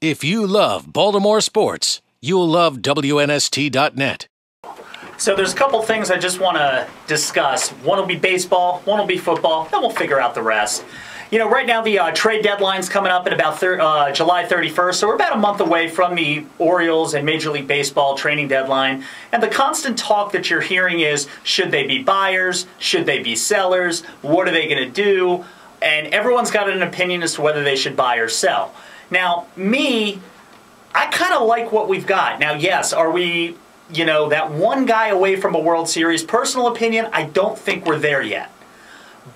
If you love Baltimore sports, you'll love WNST.net. So there's a couple things I just want to discuss. One will be baseball, one will be football, then we'll figure out the rest. You know, right now the trade deadline's coming up at about July 31st, so we're about a month away from the Orioles and Major League Baseball training deadline. And the constant talk that you're hearing is, should they be buyers? Should they be sellers? What are they going to do? And everyone's got an opinion as to whether they should buy or sell. Now, I kind of like what we've got. Now, yes, are we, that one guy away from a World Series? Personal opinion, I don't think we're there yet.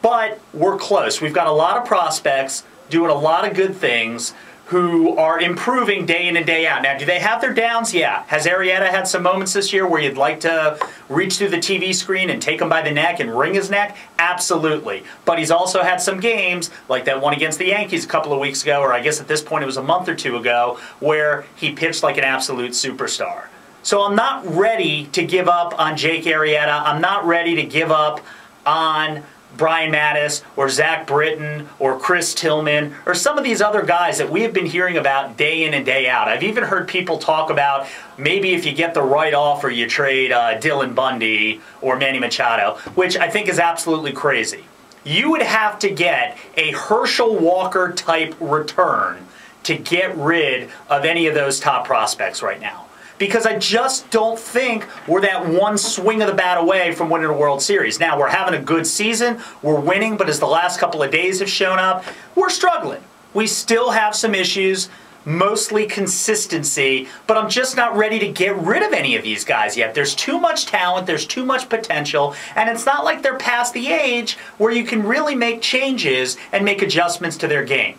But we're close. We've got a lot of prospects doing a lot of good things who are improving day in and day out. Now, do they have their downs? Yeah. Has Arrieta had some moments this year where you'd like to reach through the TV screen and take him by the neck and wring his neck? Absolutely. But he's also had some games, like that one against the Yankees a couple of weeks ago, or I guess at this point it was a month or two ago, where he pitched like an absolute superstar. So I'm not ready to give up on Jake Arrieta. I'm not ready to give up on Brian Mattis or Zach Britton or Chris Tillman or some of these other guys that we have been hearing about day in and day out. I've even heard people talk about maybe if you get the right offer, you trade Dylan Bundy or Manny Machado, which I think is absolutely crazy. You would have to get a Herschel Walker type return to get rid of any of those top prospects right now. Because I just don't think we're that one swing of the bat away from winning a World Series. Now, we're having a good season, we're winning, but as the last couple of days have shown up, we're struggling. We still have some issues, mostly consistency, but I'm just not ready to get rid of any of these guys yet. There's too much talent, there's too much potential, and it's not like they're past the age where you can really make changes and make adjustments to their game.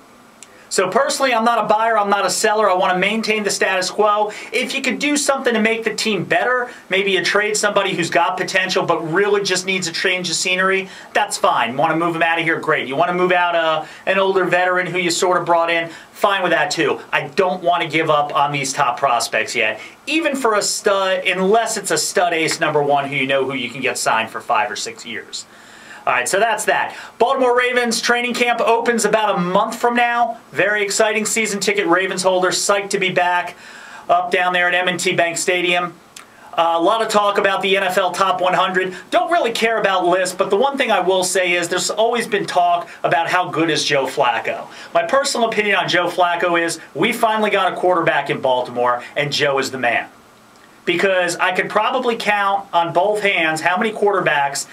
So personally, I'm not a buyer, I'm not a seller. I want to maintain the status quo. If you could do something to make the team better, maybe you trade somebody who's got potential but really just needs a change of scenery, that's fine. Want to move him out of here? Great. You want to move out an older veteran who you sort of brought in? Fine with that too. I don't want to give up on these top prospects yet, even for a stud, unless it's a stud ace #1 who you can get signed for 5 or 6 years. All right, so that's that. Baltimore Ravens training camp opens about a month from now. Very exciting season ticket Ravens holders, psyched to be back up down there at M&T Bank Stadium. A lot of talk about the NFL Top 100. Don't really care about lists, but the one thing I will say is there's always been talk about how good is Joe Flacco. My personal opinion on Joe Flacco is we finally got a quarterback in Baltimore, and Joe is the man. Because I could probably count on both hands how many quarterbacks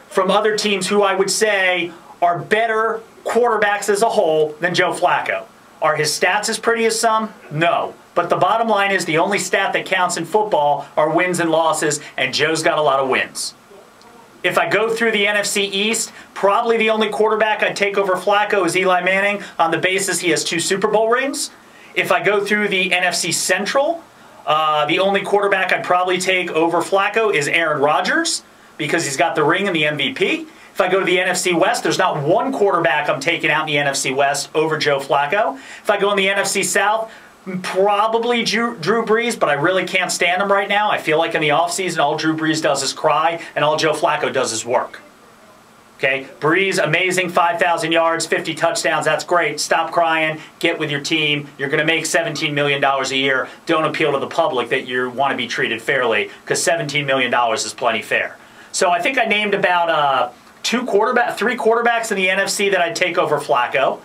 from other teams who I would say are better quarterbacks as a whole than Joe Flacco. Are his stats as pretty as some? No. But the bottom line is the only stat that counts in football are wins and losses, and Joe's got a lot of wins. If I go through the NFC East, probably the only quarterback I'd take over Flacco is Eli Manning on the basis he has 2 Super Bowl rings. If I go through the NFC Central, the only quarterback I'd probably take over Flacco is Aaron Rodgers, because he's got the ring and the MVP. If I go to the NFC West, there's not one quarterback I'm taking out in the NFC West over Joe Flacco. If I go in the NFC South, probably Drew Brees, but I really can't stand him right now. I feel like in the offseason, all Drew Brees does is cry, and all Joe Flacco does is work. Okay, Brees, amazing, 5,000 yards, 50 touchdowns, that's great. Stop crying, get with your team. You're going to make $17 million a year. Don't appeal to the public that you want to be treated fairly, because $17 million is plenty fair. So I think I named about 3 quarterbacks in the NFC that I'd take over Flacco.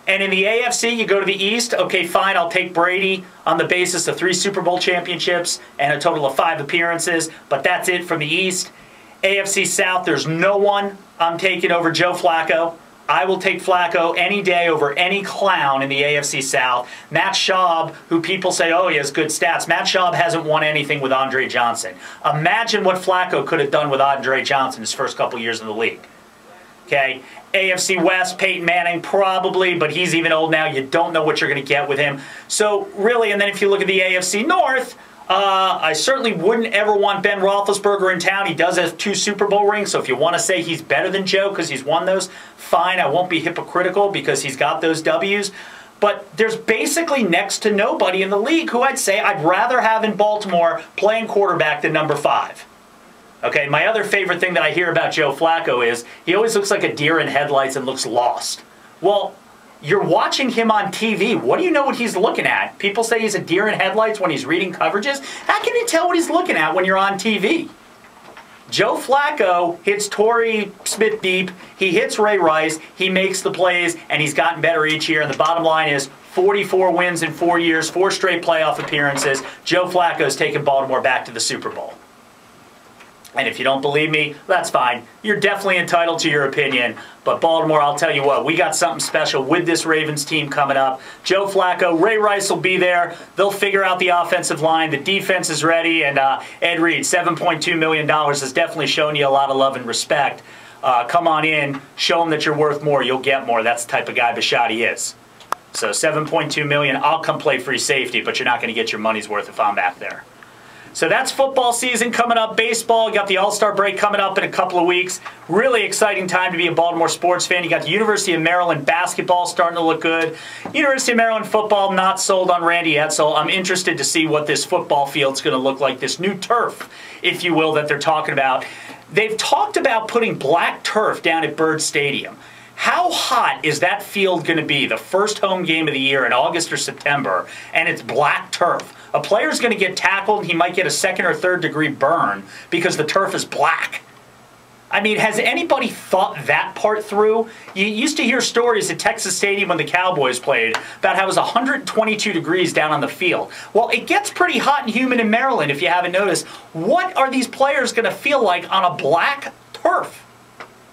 And in the AFC, you go to the East, okay, fine, I'll take Brady on the basis of 3 Super Bowl championships and a total of 5 appearances, but that's it from the East. AFC South, there's no one I'm taking over Joe Flacco. I will take Flacco any day over any clown in the AFC South. Matt Schaub, who people say, oh, he has good stats. Matt Schaub hasn't won anything with Andre Johnson. Imagine what Flacco could have done with Andre Johnson his first couple years in the league. Okay, AFC West, Peyton Manning, probably, but he's even old now. You don't know what you're going to get with him. So really, and then if you look at the AFC North, I certainly wouldn't ever want Ben Roethlisberger in town. He does have 2 Super Bowl rings, so if you want to say he's better than Joe because he's won those, fine. I won't be hypocritical because he's got those W's. But there's basically next to nobody in the league who I'd say I'd rather have in Baltimore playing quarterback than #5. Okay, my other favorite thing that I hear about Joe Flacco is he always looks like a deer in headlights and looks lost. Well, You're watching him on TV. What do you know what he's looking at? People say he's a deer in headlights when he's reading coverages. How can you tell what he's looking at when you're on TV? Joe Flacco hits Torrey Smith deep. He hits Ray Rice. He makes the plays, and he's gotten better each year. And the bottom line is 44 wins in 4 years, 4 straight playoff appearances. Joe Flacco's taken Baltimore back to the Super Bowl. And if you don't believe me, that's fine. You're definitely entitled to your opinion. But Baltimore, I'll tell you what, we got something special with this Ravens team coming up. Joe Flacco, Ray Rice will be there. They'll figure out the offensive line. The defense is ready. And Ed Reed, $7.2 million has definitely shown you a lot of love and respect. Come on in. Show them that you're worth more. You'll get more. That's the type of guy Bisciotti is. So $7.2 million, I'll come play free safety, but you're not going to get your money's worth if I'm back there. So that's football season coming up. Baseball, you got the All-Star break coming up in a couple of weeks. Really exciting time to be a Baltimore sports fan. You got the University of Maryland basketball starting to look good. University of Maryland football, not sold on Randy Edsall. I'm interested to see what this football field's going to look like, this new turf, if you will, that they're talking about. They've talked about putting black turf down at Byrd Stadium. How hot is that field going to be the first home game of the year in August or September, and it's black turf? A player's going to get tackled, and he might get a 2nd or 3rd degree burn because the turf is black. I mean, has anybody thought that part through? You used to hear stories at Texas Stadium when the Cowboys played about how it was 122 degrees down on the field. Well, it gets pretty hot and humid in Maryland, if you haven't noticed. What are these players going to feel like on a black turf?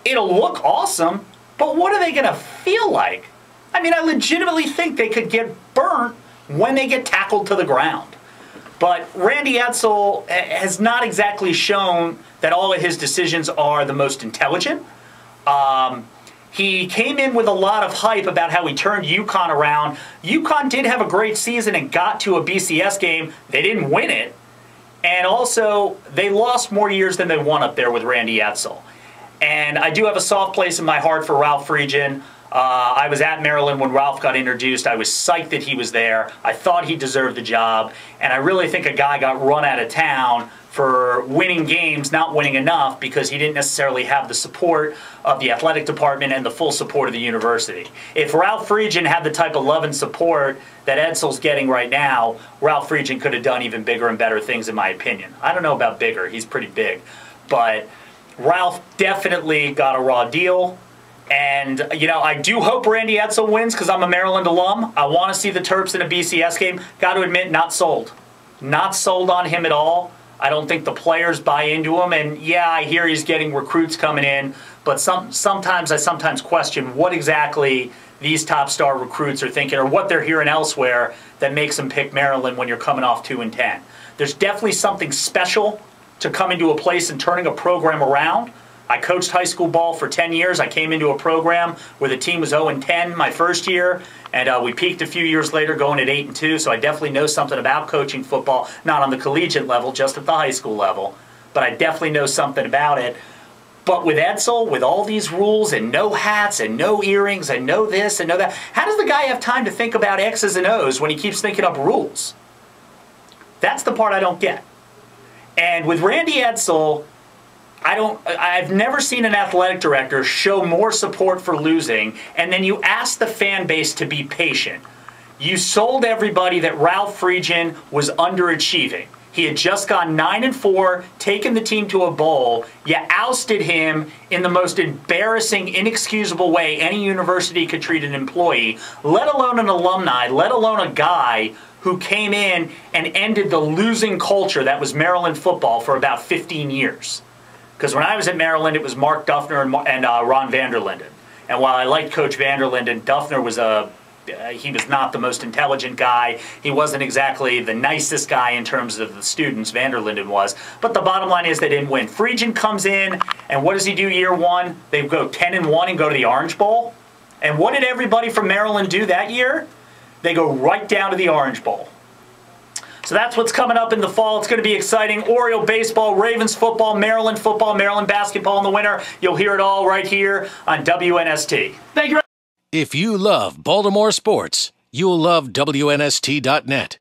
It'll look awesome, but what are they going to feel like? I mean, I legitimately think they could get burnt when they get tackled to the ground. But Randy Edsall has not exactly shown that all of his decisions are the most intelligent. He came in with a lot of hype about how he turned UConn around. UConn did have a great season and got to a BCS game. They didn't win it. And also, they lost more years than they won up there with Randy Edsall. And I do have a soft place in my heart for Ralph Friedgen. I was at Maryland when Ralph got introduced. I was psyched that he was there. I thought he deserved the job. And I really think a guy got run out of town for winning games, not winning enough, because he didn't necessarily have the support of the athletic department and the full support of the university. If Ralph Friedgen had the type of love and support that Edsall's getting right now, Ralph Friedgen could have done even bigger and better things, in my opinion. I don't know about bigger. He's pretty big. But Ralph definitely got a raw deal. And, you know, I do hope Randy Edsall wins because I'm a Maryland alum. I want to see the Terps in a BCS game. Got to admit, not sold. Not sold on him at all. I don't think the players buy into him. And, yeah, I hear he's getting recruits coming in. But sometimes I question what exactly these top star recruits are thinking or what they're hearing elsewhere that makes them pick Maryland when you're coming off 2-10. There's definitely something special to coming to a place and turning a program around. I coached high school ball for 10 years. I came into a program where the team was 0-10 my first year, and we peaked a few years later going at 8-2, so I definitely know something about coaching football, not on the collegiate level, just at the high school level, but I definitely know something about it. But with Edsall, with all these rules and no hats and no earrings and no this and no that, how does the guy have time to think about X's and O's when he keeps thinking up rules? That's the part I don't get. And with Randy Edsall, I've never seen an athletic director show more support for losing, and then you ask the fan base to be patient. You sold everybody that Ralph Friedgen was underachieving. He had just gone 9-4, taken the team to a bowl. You ousted him in the most embarrassing, inexcusable way any university could treat an employee, let alone an alumni, let alone a guy who came in and ended the losing culture that was Maryland football for about 15 years. Because when I was at Maryland, it was Mark Duffner and Ron Vanderlinden. And while I liked Coach Vanderlinden, Duffner was he was not the most intelligent guy. He wasn't exactly the nicest guy in terms of the students. Vanderlinden was. But the bottom line is they didn't win. Friedgen comes in, and what does he do year one? They go 10-1 and go to the Orange Bowl. And what did everybody from Maryland do that year? They go right down to the Orange Bowl. So that's what's coming up in the fall. It's going to be exciting. Oriole baseball, Ravens football, Maryland basketball in the winter. You'll hear it all right here on WNST. Thank you. If you love Baltimore sports, you'll love WNST.net.